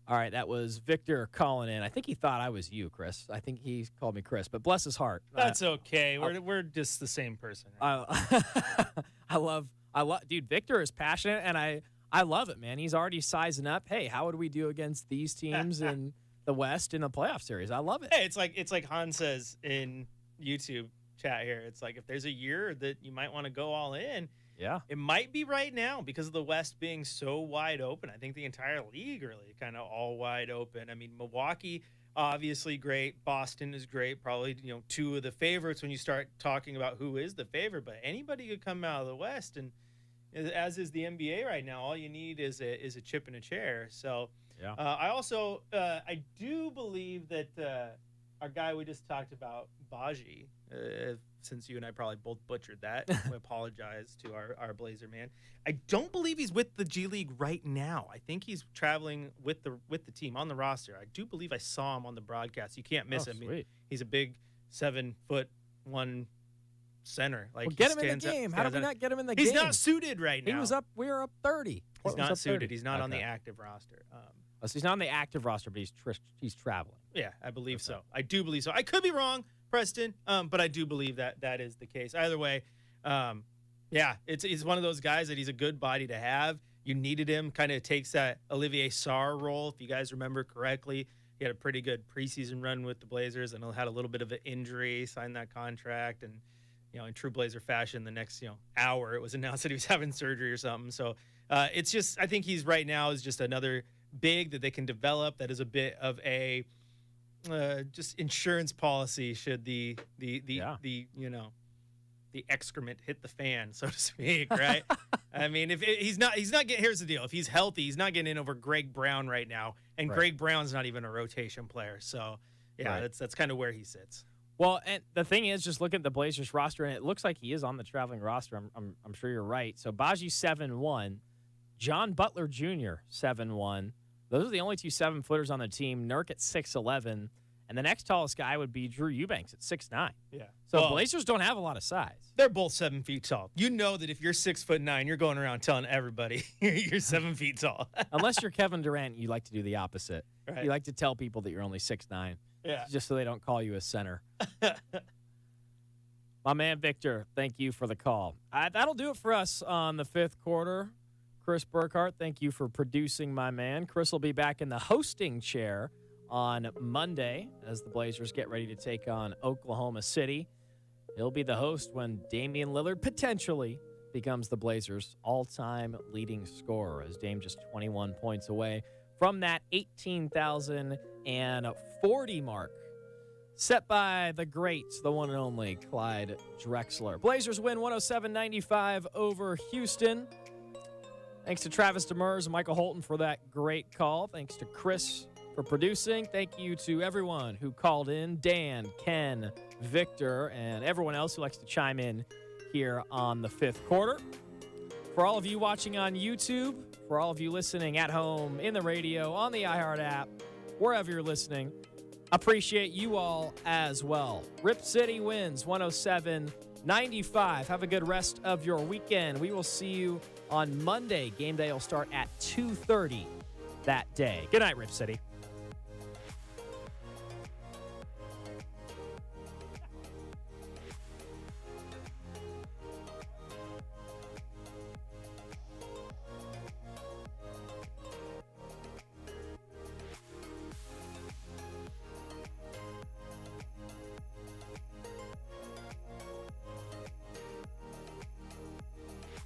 [SPEAKER 1] All right, that was Victor calling in. I think he thought I was you, Chris. I think he called me Chris, but bless his heart.
[SPEAKER 2] That's okay. We're just the same person.
[SPEAKER 1] Right? I love Dude, Victor is passionate, and I love it, man. He's already sizing up. Hey, how would we do against these teams in the West in a playoff series? I love it.
[SPEAKER 2] Hey, it's like Han says in YouTube chat here. It's like if there's a year that you might want to go all in, it might be right now because of the West being so wide open. I think the entire league really kind of all wide open. I mean, Milwaukee, obviously great. Boston is great. Probably, two of the favorites when you start talking about who is the favorite. But anybody could come out of the West, and as is the NBA right now, all you need is a chip in a chair. So I also I do believe that our guy we just talked about, Baji, since you and I probably both butchered that, we apologize to our Blazer man. I don't believe he's with the G League right now. I think he's traveling with the team on the roster. I do believe I saw him on the broadcast. You can't miss him.
[SPEAKER 1] Sweet.
[SPEAKER 2] I mean, he's a big 7'1" center. Like,
[SPEAKER 1] well, get him in the game. How did we not get him in the game?
[SPEAKER 2] He's not suited right now.
[SPEAKER 1] We were up 30.
[SPEAKER 2] He's not suited. He's not on the active roster.
[SPEAKER 1] So he's not on the active roster, but he's traveling.
[SPEAKER 2] Yeah, I believe so. I do believe so. I could be wrong, Preston, but I do believe that is the case. Either way, he's one of those guys that he's a good body to have. You needed him. Kind of takes that Olivier Sarr role, if you guys remember correctly. He had a pretty good preseason run with the Blazers and had a little bit of an injury, signed that contract, and in true Blazer fashion, the next hour it was announced that he was having surgery or something. So it's just, I think he's right now is just another big that they can develop. That is a bit of a just insurance policy should the excrement hit the fan, so to speak, right? I mean, if he's not getting, here's the deal: if he's healthy, he's not getting in over Greg Brown right now, and Greg Brown's not even a rotation player. So that's kind of where he sits.
[SPEAKER 1] Well, and the thing is, just look at the Blazers roster, and it looks like he is on the traveling roster. I'm sure you're right. So Baji 7'1", John Butler Jr. 7'1". Those are the only two 7-footers on the team. Nurk at 6'11", and the next tallest guy would be Drew Eubanks at 6'9".
[SPEAKER 2] Yeah.
[SPEAKER 1] So Blazers don't have a lot of size.
[SPEAKER 2] They're both 7 feet tall. You know that if you're 6'9", you're going around telling everybody you're 7 feet tall.
[SPEAKER 1] Unless you're Kevin Durant, you like to do the opposite.
[SPEAKER 2] Right.
[SPEAKER 1] You like to tell people that you're only 6'9".
[SPEAKER 2] Yeah.
[SPEAKER 1] Just so they don't call you a center. My man Victor, thank you for the call. That'll do it for us on the fifth quarter. Chris Burkhart, thank you for producing, my man. Chris will be back in the hosting chair on Monday as the Blazers get ready to take on Oklahoma City. He'll be the host when Damian Lillard potentially becomes the Blazers' all-time leading scorer, as Dame just 21 points away from that 18,040 mark set by the great, the one and only Clyde Drexler. Blazers win 107-95 over Houston. Thanks to Travis Demers and Michael Holton for that great call. Thanks to Chris for producing. Thank you to everyone who called in, Dan, Ken, Victor, and everyone else who likes to chime in here on the fifth quarter. For all of you watching on YouTube, for all of you listening at home, in the radio, on the iHeart app, wherever you're listening, appreciate you all as well. Rip City wins 107-95. Have a good rest of your weekend. We will see you on Monday. Game day will start at 2:30 that day. Good night, Rip City.